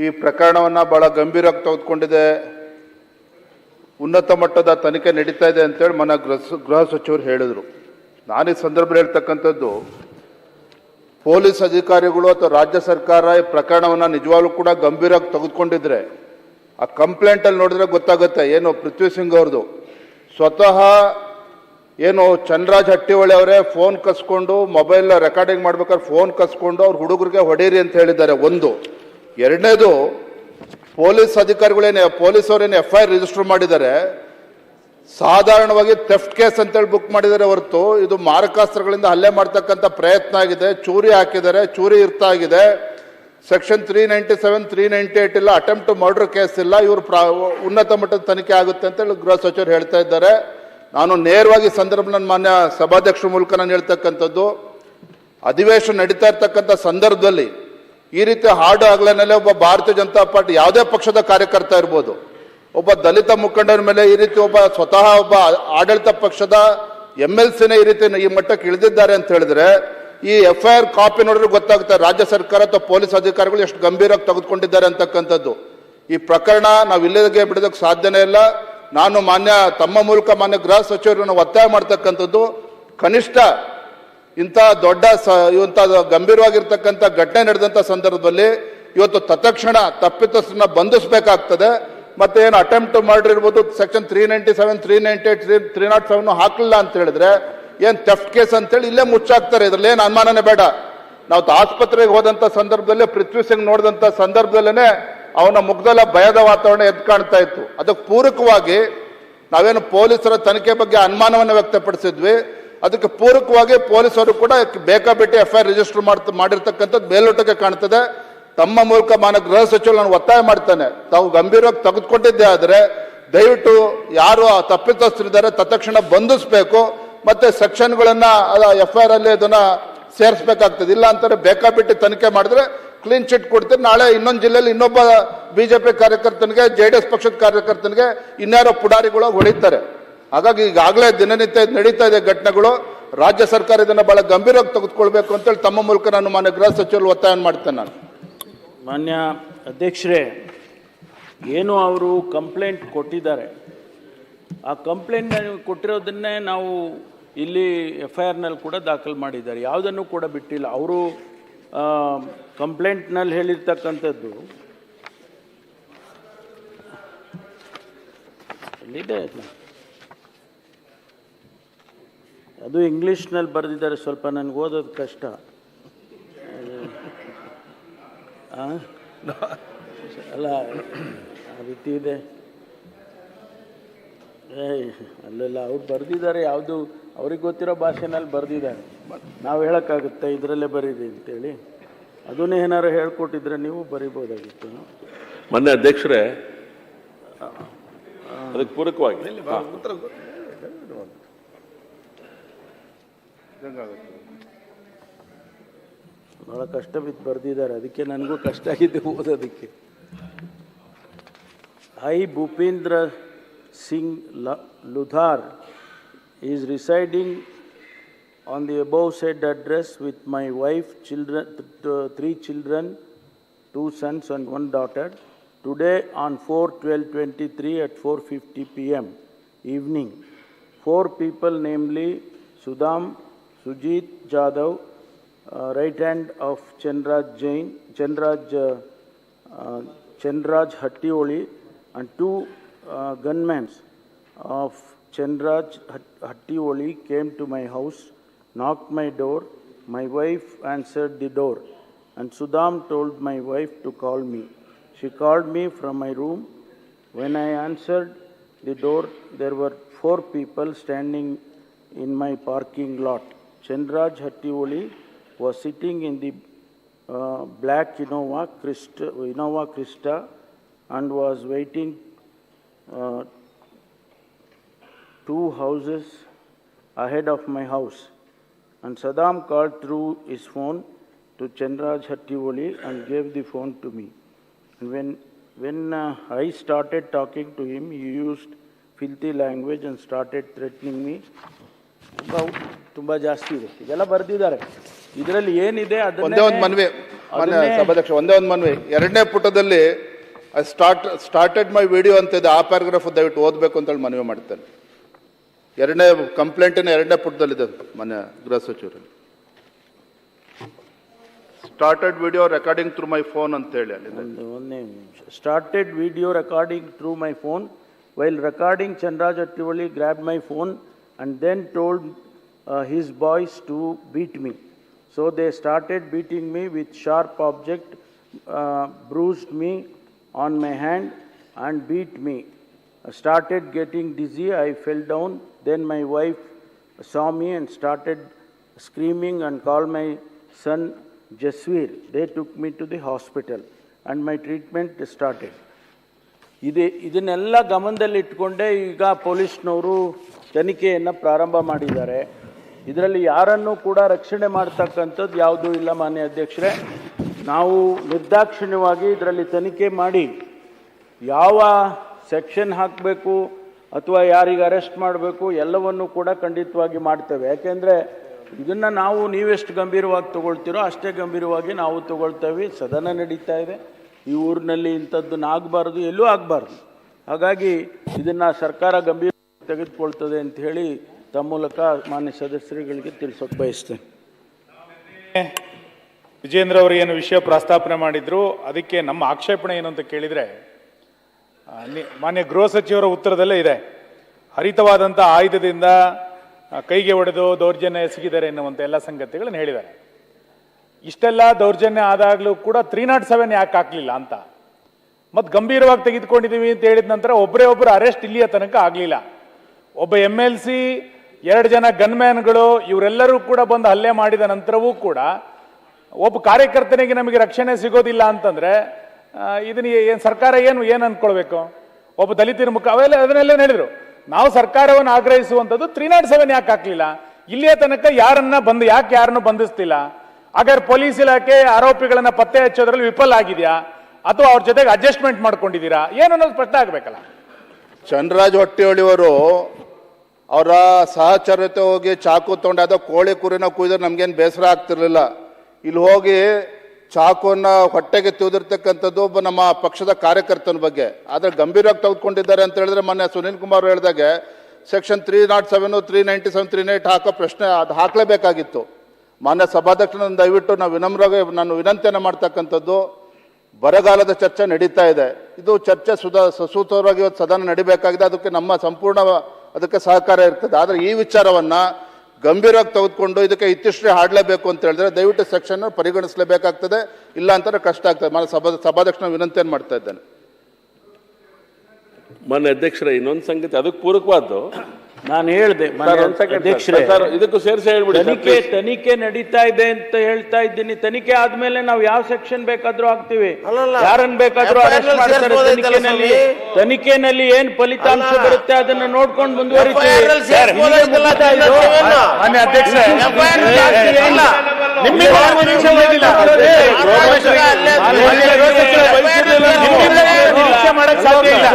ಈ ಪ್ರಕರಣವನ್ನು ಬಹಳ ಗಂಭೀರವಾಗಿ ತೆಗೆದುಕೊಂಡಿದೆ. ಉನ್ನತ ಮಟ್ಟದ ತನಿಖೆ ನಡೀತಾ ಇದೆ ಅಂತೇಳಿ ಮನ ಗೃಹ ಸಚಿವರು ಹೇಳಿದರು. ನಾನು ಈ ಸಂದರ್ಭದಲ್ಲಿ ಹೇಳ್ತಕ್ಕಂಥದ್ದು, ಪೊಲೀಸ್ ಅಧಿಕಾರಿಗಳು ಅಥವಾ ರಾಜ್ಯ ಸರ್ಕಾರ ಈ ಪ್ರಕರಣವನ್ನು ನಿಜವಾಗ್ಲೂ ಕೂಡ ಗಂಭೀರವಾಗಿ ತೆಗೆದುಕೊಂಡಿದ್ರೆ ಆ ಕಂಪ್ಲೇಂಟಲ್ಲಿ ನೋಡಿದ್ರೆ ಗೊತ್ತಾಗುತ್ತೆ. ಏನು ಪೃಥ್ವಿ ಸಿಂಗ್ ಅವ್ರದ್ದು ಸ್ವತಃ ಏನು ಚಂದ್ರರಾಜ್ ಹಟ್ಟಿಹೊಳಿ ಅವರೇ ಫೋನ್ ಕಸ್ಕೊಂಡು ಮೊಬೈಲ್ ರೆಕಾರ್ಡಿಂಗ್ ಮಾಡ್ಬೇಕಾದ್ರೆ ಫೋನ್ ಕಸ್ಕೊಂಡು ಅವ್ರ ಹುಡುಗರಿಗೆ ಹೊಡೀರಿ ಅಂತ ಹೇಳಿದ್ದಾರೆ. ಒಂದು. ಎರಡನೇದು, ಪೊಲೀಸ್ ಅಧಿಕಾರಿಗಳೇನು ಪೊಲೀಸವರೇನು FIR ರಿಜಿಸ್ಟರ್ ಮಾಡಿದ್ದಾರೆ, ಸಾಧಾರಣವಾಗಿ ಥೆಫ್ಟ್ ಕೇಸ್ ಅಂತೇಳಿ ಬುಕ್ ಮಾಡಿದ್ದಾರೆ ಹೊರತು ಇದು ಮಾರಕಾಸ್ತ್ರಗಳಿಂದ ಹಲ್ಲೆ ಮಾಡ್ತಕ್ಕಂಥ ಪ್ರಯತ್ನ ಆಗಿದೆ, ಚೂರಿ ಹಾಕಿದ್ದಾರೆ, ಚೂರಿ ಇರ್ತಾ ಆಗಿದೆ. ಸೆಕ್ಷನ್ 397, 398 ಇಲ್ಲ, ಅಟೆಂಪ್ಟ್ ಟು ಮರ್ಡರ್ ಕೇಸ್ ಇಲ್ಲ. ಇವರು ಉನ್ನತ ಮಟ್ಟದ ತನಿಖೆ ಆಗುತ್ತೆ ಅಂತೇಳಿ ಗೃಹ ಸಚಿವರು ಹೇಳ್ತಾ ಇದ್ದಾರೆ. ನಾನು ನೇರವಾಗಿ ಸಂದರ್ಭ ನನ್ನ ಮಾನ್ಯ ಸಭಾಧ್ಯಕ್ಷರ ಮೂಲಕ ನಾನು ಹೇಳ್ತಕ್ಕಂಥದ್ದು, ಅಧಿವೇಶನ ನಡೀತಾ ಇರ್ತಕ್ಕಂಥ ಸಂದರ್ಭದಲ್ಲಿ ಈ ರೀತಿ ಹಾಡು ಹಗಲಿನಲ್ಲೇ ಒಬ್ಬ ಭಾರತೀಯ ಜನತಾ ಪಾರ್ಟಿ ಯಾವುದೇ ಪಕ್ಷದ ಕಾರ್ಯಕರ್ತ ಇರ್ಬೋದು, ಒಬ್ಬ ದಲಿತ ಮುಖಂಡರ ಮೇಲೆ ಈ ರೀತಿ ಸ್ವತಃ ಒಬ್ಬ ಆಡಳಿತ ಪಕ್ಷದ MLCನೇ ಈ ರೀತಿ ಈ ಮಟ್ಟಕ್ಕೆ ಇಳಿದಿದ್ದಾರೆ ಅಂತ ಹೇಳಿದ್ರೆ ಈ FIR ಕಾಪಿ ನೋಡಿದ್ರೆ ಗೊತ್ತಾಗುತ್ತೆ ರಾಜ್ಯ ಸರ್ಕಾರ ಅಥವಾ ಪೊಲೀಸ್ ಅಧಿಕಾರಿಗಳು ಎಷ್ಟು ಗಂಭೀರವಾಗಿ ತೆಗೆದುಕೊಂಡಿದ್ದಾರೆ ಅಂತಕ್ಕಂಥದ್ದು. ಈ ಪ್ರಕರಣ ನಾವು ಇಲ್ಲಿಗೆ ಬಿಡೋದಕ್ಕೆ ಸಾಧ್ಯನೇ ಇಲ್ಲ. ನಾನು ತಮ್ಮ ಮೂಲಕ ಮಾನ್ಯ ಗೃಹ ಸಚಿವರನ್ನು ಒತ್ತಾಯ ಮಾಡ್ತಕ್ಕಂಥದ್ದು, ಕನಿಷ್ಠ ಇಂಥ ದೊಡ್ಡ ಇಂಥ ಗಂಭೀರವಾಗಿರ್ತಕ್ಕಂಥ ಘಟನೆ ನಡೆದಂಥ ಸಂದರ್ಭದಲ್ಲಿ ಇವತ್ತು ತತ್ಕ್ಷಣ ತಪ್ಪಿತಸ್ಥರನ್ನ ಬಂಧಿಸಬೇಕಾಗ್ತದೆ. ಮತ್ತೆ ಏನು ಅಟೆಂಪ್ಟ್ ಮರ್ಡರ್ ಇರ್ಬೋದು, ಸೆಕ್ಷನ್ 397, 398, 307 ಹಾಕಲಿಲ್ಲ ಅಂತ ಹೇಳಿದ್ರೆ ಏನು ಥೆಫ್ಟ್ ಕೇಸ್ ಅಂತೇಳಿ ಇಲ್ಲೇ ಮುಚ್ಚಾಕ್ತಾರೆ. ಇದ್ರಲ್ಲಿ ಏನು ಅನುಮಾನನೇ ಬೇಡ. ನಾವು ಆಸ್ಪತ್ರೆಗೆ ಹೋದಂಥ ಸಂದರ್ಭದಲ್ಲಿ ಪೃಥ್ವಿ ಸಿಂಗ್ ನೋಡಿದಂಥ ಸಂದರ್ಭದಲ್ಲೇ ಅವನ ಮುಖದಲ್ಲ ಭಯದ ವಾತಾವರಣ ಎದ್ದು ಕಾಣ್ತಾ ಇತ್ತು. ಅದಕ್ಕೆ ಪೂರಕವಾಗಿ ನಾವೇನು ಪೊಲೀಸರ ತನಿಖೆ ಬಗ್ಗೆ ಅನುಮಾನವನ್ನು ವ್ಯಕ್ತಪಡಿಸಿದ್ವಿ, ಅದಕ್ಕೆ ಪೂರಕವಾಗಿ ಪೊಲೀಸರು ಕೂಡ ಬೇಕಾಬಿಟ್ಟಿ FIR ರಿಜಿಸ್ಟರ್ ಮಾಡಿರ್ತಕ್ಕಂಥದ್ದು ಮೇಲ್ನೋಟಕ್ಕೆ ಕಾಣ್ತದೆ. ತಮ್ಮ ಮೂಲಕ ಮಾನ್ಯ ಗೃಹ ಸಚಿವರು ನಾನು ಒತ್ತಾಯ ಮಾಡ್ತಾನೆ, ತಾವು ಗಂಭೀರವಾಗಿ ತೆಗೆದುಕೊಂಡಿದ್ದೇ ಆದರೆ ದಯವಿಟ್ಟು ಯಾರು ತಪ್ಪಿತಸ್ಥರಿದ್ದಾರೆ ತತ್ಕ್ಷಣ ಬಂಧಿಸಬೇಕು. ಮತ್ತೆ ಸೆಕ್ಷನ್ಗಳನ್ನ FIR ಅಲ್ಲಿ ಅದನ್ನ ಸೇರಿಸಬೇಕಾಗ್ತದೆ. ಇಲ್ಲ ಅಂತಾರೆ ಬೇಕಾಬಿಟ್ಟಿ ತನಿಖೆ ಮಾಡಿದ್ರೆ ಕ್ಲೀನ್ ಚಿಟ್ ಕೊಡ್ತೀರಿ, ನಾಳೆ ಇನ್ನೊಂದು ಜಿಲ್ಲೆಯಲ್ಲಿ ಇನ್ನೊಬ್ಬ BJP ಕಾರ್ಯಕರ್ತನಿಗೆ, JDS ಪಕ್ಷದ ಕಾರ್ಯಕರ್ತನಿಗೆ ಇನ್ಯಾರೋ ಪುಡಾರಿಗಳು ಹೊಡಿತಾರೆ. ಹಾಗಾಗಿ ಈಗಾಗಲೇ ದಿನನಿತ್ಯ ನಡೀತಾ ಇದೆ ಘಟನೆಗಳು. ರಾಜ್ಯ ಸರ್ಕಾರ ಇದನ್ನು ಬಹಳ ಗಂಭೀರವಾಗಿ ತೆಗೆದುಕೊಳ್ಬೇಕು ಅಂತೇಳಿ ತಮ್ಮ ಮೂಲಕ ನಾನು ಮಾನ್ಯ ಗೃಹ ಸಚಿವರು ಒತ್ತಾಯ ಮಾಡ್ತೇನೆ. ನಾನು ಮಾನ್ಯ ಅಧ್ಯಕ್ಷರೇ, ಏನು ಅವರು ಕಂಪ್ಲೇಂಟ್ ಕೊಟ್ಟಿದ್ದಾರೆ, ಆ ಕಂಪ್ಲೇಂಟ್ ಕೊಟ್ಟಿರೋದನ್ನೇ ನಾವು ಇಲ್ಲಿ FIRನಲ್ಲಿ ಕೂಡ ದಾಖಲು ಮಾಡಿದ್ದಾರೆ, ಯಾವುದನ್ನು ಕೂಡ ಬಿಟ್ಟಿಲ್ಲ. ಅವರು ಕಂಪ್ಲೇಂಟ್ನಲ್ಲಿ ಹೇಳಿರ್ತಕ್ಕಂಥದ್ದು ಎಲ್ಲಿದೆ, ಅದು ಇಂಗ್ಲೀಷ್ನಲ್ಲಿ ಬರೆದಿದ್ದಾರೆ, ಸ್ವಲ್ಪ ನನಗೆ ಓದೋದು ಕಷ್ಟ. ಅಲ್ಲ ಆ ರೀತಿ ಇದೆ, ಅಲ್ಲೆಲ್ಲ ಅವ್ರು ಬರೆದಿದ್ದಾರೆ, ಯಾವುದು ಅವ್ರಿಗೆ ಗೊತ್ತಿರೋ ಭಾಷೆನಲ್ಲಿ ಬರೆದಿದ್ದಾರೆ. ನಾವು ಹೇಳೋಕ್ಕಾಗುತ್ತೆ ಇದರಲ್ಲೇ ಬರೀರಿ ಅಂತೇಳಿ? ಅದನ್ನೇ ಏನಾರು ಹೇಳ್ಕೊಟ್ಟಿದ್ರೆ ನೀವು ಬರಿಬೋದಾಗಿತ್ತು. ಮೊನ್ನೆ ಅಧ್ಯಕ್ಷರೇ, ಅದಕ್ಕೆ ಪೂರಕವಾಗಿ ಭಾಳ ಕಷ್ಟ ಬಿದ್ದು ಬರೆದಿದ್ದಾರೆ, ಅದಕ್ಕೆ ನನಗೂ ಕಷ್ಟ ಆಗಿದೆ ಓದೋದಕ್ಕೆ. I, Bhupendra Singh Ludhar, is residing on the above said address with my wife, children, 3 children, 2 sons and 1 daughter. Today on 4/12/23 at 4:50 p.m. evening, 4 people, namely Sudham Sujit Jadhav, right hand of Chandraj Hattioli, and 2 gunmen of Chandraj Hattioli came to my house, knocked my door. My wife answered the door, and Sudham told my wife to call me. She called me from my room. When I answered the door, there were 4 people standing in my parking lot. Chandraj Hattioli was sitting in the black Innova Krista and was waiting 2 houses ahead of my house. And Saddam called through his phone to Chandraj Hattioli and gave the phone to me. And when I started talking to him, he used filthy language and started threatening me. ತುಂಬ ಜಾಸ್ತಿ ಇದೆ, ಇದೆಲ್ಲ ಬರೆದಿದ್ದಾರೆ. ಇದರಲ್ಲಿ ಏನಿದೆ ಅದನ್ನೇ ಮಾನ್ಯ ಸಭಾಧ್ಯಕ್ಷ, ಒಂದೇ ಒಂದು ಮನವಿ. 2ನೇ ಪುಟದಲ್ಲಿ ಸ್ಟಾರ್ಟೆಡ್ ಮೈ ವಿಡಿಯೋ ಅಂತ ಇದೆ, ಆ ಪ್ಯಾರಾಗ್ರಾಫ್ ದಯವಿಟ್ಟು ಓದಬೇಕು ಅಂತೇಳಿ ಮನವಿ ಮಾಡ್ತೇನೆ. 2ನೇ ಕಂಪ್ಲೇಂಟಿನ 2ನೇ ಪುಟದಲ್ಲಿದೆ ಮಾನ್ಯ ಗೃಹ ಸಚಿವರು. Started video recording through my phone ಅಂತ ಹೇಳಿ ಅಲ್ಲಿದೆ. ಒಂದೇ ನಿಮಿಷ. Started video recording through my phone while recording Chandraraj Hattiholi grab my phone and then told his boys to beat me. So they started beating me with sharp object, bruised me on my hand and beat me. Started getting dizzy, I fell down. Then my wife saw me and started screaming and called my son Jasveer. They took me to the hospital and my treatment started. ಇದನ್ನೆಲ್ಲ ಗಮನದಲ್ಲಿ ಇಟ್ಕೊಂಡೇ ಈಗ ಪೊಲೀಸ್ನವರು ತನಿಖೆಯನ್ನು ಪ್ರಾರಂಭ ಮಾಡಿದ್ದಾರೆ. ಇದರಲ್ಲಿ ಯಾರನ್ನೂ ಕೂಡ ರಕ್ಷಣೆ ಮಾಡ್ತಕ್ಕಂಥದ್ದು ಯಾವುದೂ ಇಲ್ಲ ಮಾನ್ಯ ಅಧ್ಯಕ್ಷರೇ. ನಾವು ನಿರ್ದಾಕ್ಷಿಣ್ಯವಾಗಿ ಇದರಲ್ಲಿ ತನಿಖೆ ಮಾಡಿ ಯಾವ ಸೆಕ್ಷನ್ ಹಾಕಬೇಕು ಅಥವಾ ಯಾರಿಗೆ ಅರೆಸ್ಟ್ ಮಾಡಬೇಕು ಎಲ್ಲವನ್ನೂ ಕೂಡ ಖಂಡಿತವಾಗಿ ಮಾಡ್ತೇವೆ. ಯಾಕೆಂದರೆ ಇದನ್ನು ನಾವು ನೀವೆಷ್ಟು ಗಂಭೀರವಾಗಿ ತಗೊಳ್ತೀರೋ ಅಷ್ಟೇ ಗಂಭೀರವಾಗಿ ನಾವು ತಗೊಳ್ತೇವೆ. ಸದನ ನಡೀತಾ ಇದೆ, ಈ ಊರಿನಲ್ಲಿ ಇಂಥದ್ದನ್ನು ಆಗಬಾರ್ದು, ಎಲ್ಲೂ ಆಗಬಾರ್ದು. ಹಾಗಾಗಿ ಇದನ್ನು ಸರ್ಕಾರ ಗಂಭೀರ ತೆಗೆದುಕೊಳ್ತದೆ ಅಂತ ಹೇಳಿ ತಮ್ಮ ಮೂಲಕ ಮಾನ್ಯ ಸದಸ್ಯರುಗಳಿಗೆ ತಿಳಿಸೋಕೆ ಬಯಸ್ತೇನೆ. ವಿಜೇಂದ್ರ ಅವರು ಏನು ವಿಷಯ ಪ್ರಸ್ತಾಪನೆ ಮಾಡಿದ್ರು ಅದಕ್ಕೆ ನಮ್ಮ ಆಕ್ಷೇಪಣೆ ಏನು ಅಂತ ಕೇಳಿದರೆ, ಮಾನ್ಯ ಗೃಹ ಸಚಿವರ ಉತ್ತರದಲ್ಲೇ ಇದೆ, ಹರಿತವಾದಂಥ ಆಯುಧದಿಂದ ಕೈಗೆ ಹೊಡೆದು ದೌರ್ಜನ್ಯ ಎಸಗಿದ್ದಾರೆ ಎನ್ನುವಂಥ ಎಲ್ಲ ಸಂಗತಿಗಳನ್ನು ಹೇಳಿದ್ದಾರೆ. ಇಷ್ಟೆಲ್ಲ ದೌರ್ಜನ್ಯ ಆದಾಗಲೂ ಕೂಡ 307 ಯಾಕೆ ಹಾಕಲಿಲ್ಲ ಅಂತ, ಮತ್ತು ಗಂಭೀರವಾಗಿ ತೆಗೆದುಕೊಂಡಿದ್ದೀವಿ ಅಂತ ಹೇಳಿದ ನಂತರ ಒಬ್ಬರೇ ಅರೆಸ್ಟ್ ಇಲ್ಲಿಯ ತನಕ ಆಗಲಿಲ್ಲ. ಒಬ್ಬ MLC 2 ಜನ ಗನ್ಮ್ಯಾನ್ಗಳು ಇವರೆಲ್ಲರೂ ಕೂಡ ಬಂದು ಹಲ್ಲೆ ಮಾಡಿದ ನಂತರವೂ ಕೂಡ ಒಬ್ಬ ಕಾರ್ಯಕರ್ತನಿಗೆ ನಮಗೆ ರಕ್ಷಣೆ ಸಿಗೋದಿಲ್ಲ ಅಂತಂದ್ರೆ ಇದನ್ನ ಏನು ಸರ್ಕಾರ ಏನು ಅನ್ಕೊಳ್ಬೇಕು? ಒಬ್ಬ ದಲಿತರ ಮುಖ ಅದನ್ನೆಲ್ಲ ಹೇಳಿದ್ರು. ನಾವು ಸರ್ಕಾರವನ್ನು ಆಗ್ರಹಿಸುವಂಥದ್ದು 307 ಯಾಕೆ ಹಾಕಲಿಲ್ಲ, ಇಲ್ಲಿಯ ತನಕ ಯಾರನ್ನು ಬಂಧಿಸ್ತಿಲ್ಲ? ಹಾಗಾದ್ರೆ ಪೊಲೀಸ್ ಇಲಾಖೆ ಆರೋಪಿಗಳನ್ನ ಪತ್ತೆ ಹಚ್ಚೋದ್ರಲ್ಲಿ ವಿಫಲ ಆಗಿದೆಯಾ ಅಥವಾ ಅವ್ರ ಜೊತೆಗೆ ಅಡ್ಜಸ್ಟ್ಮೆಂಟ್ ಮಾಡ್ಕೊಂಡಿದ್ದೀರಾ ಏನು ಅನ್ನೋದು ಸ್ಪಷ್ಟ ಆಗ್ಬೇಕಲ್ಲ. ಚಂದ್ರರಾಜ್ ಹಟ್ಟಿಹೊಳಿಯವರು ಅವರ ಸಹಚರತೆ ಹೋಗಿ ಚಾಕು ತಗೊಂಡು ಯಾವುದೋ ಕೋಳಿ ಕುರಿನ ಕುಯ್ದ್ರೆ ನಮ್ಗೇನು ಬೇಸರ ಆಗ್ತಿರ್ಲಿಲ್ಲ. ಇಲ್ಲಿ ಹೋಗಿ ಚಾಕುವನ್ನ ಹೊಟ್ಟೆಗೆ ತಿವಿದಿರ್ತಕ್ಕಂಥದ್ದು ಒಬ್ಬ ನಮ್ಮ ಪಕ್ಷದ ಕಾರ್ಯಕರ್ತನ ಬಗ್ಗೆ. ಆದರೆ ಗಂಭೀರವಾಗಿ ತೆಗೆದುಕೊಂಡಿದ್ದಾರೆ ಅಂತ ಹೇಳಿದ್ರೆ ಮೊನ್ನೆ ಸುನೀಲ್ ಕುಮಾರ್ ಹೇಳಿದಾಗೆ ಸೆಕ್ಷನ್ 307, 397, 398 ಹಾಕೋ ಪ್ರಶ್ನೆ ಅದು ಹಾಕಲೇಬೇಕಾಗಿತ್ತು. ಮಾನ್ಯ ಸಭಾಧ್ಯಕ್ಷರನ್ನು ದಯವಿಟ್ಟು ನಾನು ವಿನಂತಿಯನ್ನು ಮಾಡ್ತಕ್ಕಂಥದ್ದು, ಬರಗಾಲದ ಚರ್ಚೆ ನಡೀತಾ ಇದೆ. ಇದು ಚರ್ಚೆ ಸಸೂತ್ರವಾಗಿ ಇವತ್ತು ಸದನ ನಡಿಬೇಕಾಗಿದೆ. ಅದಕ್ಕೆ ನಮ್ಮ ಸಂಪೂರ್ಣ ಅದಕ್ಕೆ ಸಹಕಾರ ಇರ್ತದೆ. ಆದರೆ ಈ ವಿಚಾರವನ್ನು ಗಂಭೀರವಾಗಿ ತೆಗೆದುಕೊಂಡು ಇದಕ್ಕೆ ಇತಿಶ್ರೀ ಹಾಡಲೇಬೇಕು ಅಂತ ಹೇಳಿದ್ರೆ ದಯವಿಟ್ಟು ಸೆಕ್ಷನ್ ಪರಿಗಣಿಸಲೇಬೇಕಾಗ್ತದೆ. ಇಲ್ಲ ಅಂತಂದ್ರೆ ಕಷ್ಟ ಆಗ್ತದೆ. ಮಾನ್ಯ ಸಭಾಧ್ಯಕ್ಷನ ವಿನಂತಿಯನ್ನು ಮಾಡ್ತಾ ಇದ್ದೇನೆ. ಮಾನ್ಯ ಅಧ್ಯಕ್ಷರೇ, ಇನ್ನೊಂದು ಸಂಗತಿ ಅದಕ್ಕೆ ಪೂರಕವಾದ್ದು ನಾನು ಹೇಳಿದೆ ಅಧ್ಯಕ್ಷರೇ, ಇದಕ್ಕೂ ಸೇರಿಸಿ ಹೇಳ್ಬಿಡಿ. ತನಿಖೆ ನಡೀತಾ ಇದೆ ಅಂತ ಹೇಳ್ತಾ ಇದ್ದೀನಿ. ತನಿಖೆ ಆದ್ಮೇಲೆ ನಾವು ಯಾವ ಸೆಕ್ಷನ್ ಬೇಕಾದ್ರೂ ಹಾಕ್ತಿವಿ, ಯಾರನ್ನ ಬೇಕಾದ್ರೂ ಅರೆಸ್ಟ್ ಮಾಡ್ತಾರೆ. ತನಿಖೆನಲ್ಲಿ ಏನ್ ಫಲಿತಾಂಶ ಬರುತ್ತೆ ಅದನ್ನ ನೋಡ್ಕೊಂಡು ಮುಂದುವರಿತೀವಿ. ಮಾನ್ಯ ಅಧ್ಯಕ್ಷರೇ, ಮಾಡಕ್ ಸಾಧ್ಯ ಇಲ್ಲ.